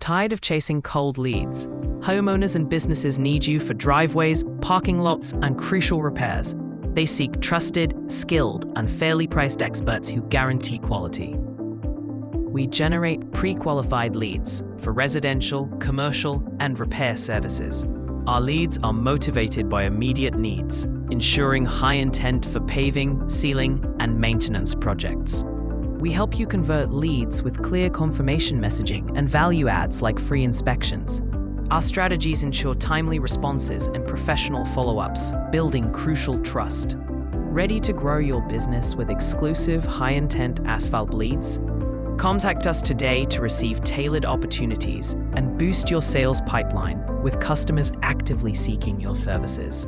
Tired of chasing cold leads? Homeowners and businesses need you for driveways, parking lots, and crucial repairs. They seek trusted, skilled, and fairly priced experts who guarantee quality. We generate pre-qualified leads for residential, commercial, and repair services. Our leads are motivated by immediate needs, ensuring high intent for paving, sealing, and maintenance projects. We help you convert leads with clear confirmation messaging and value adds like free inspections. Our strategies ensure timely responses and professional follow-ups, building crucial trust. Ready to grow your business with exclusive, high-intent Asphalt leads? Contact us today to receive tailored opportunities and boost your sales pipeline with customers actively seeking your services.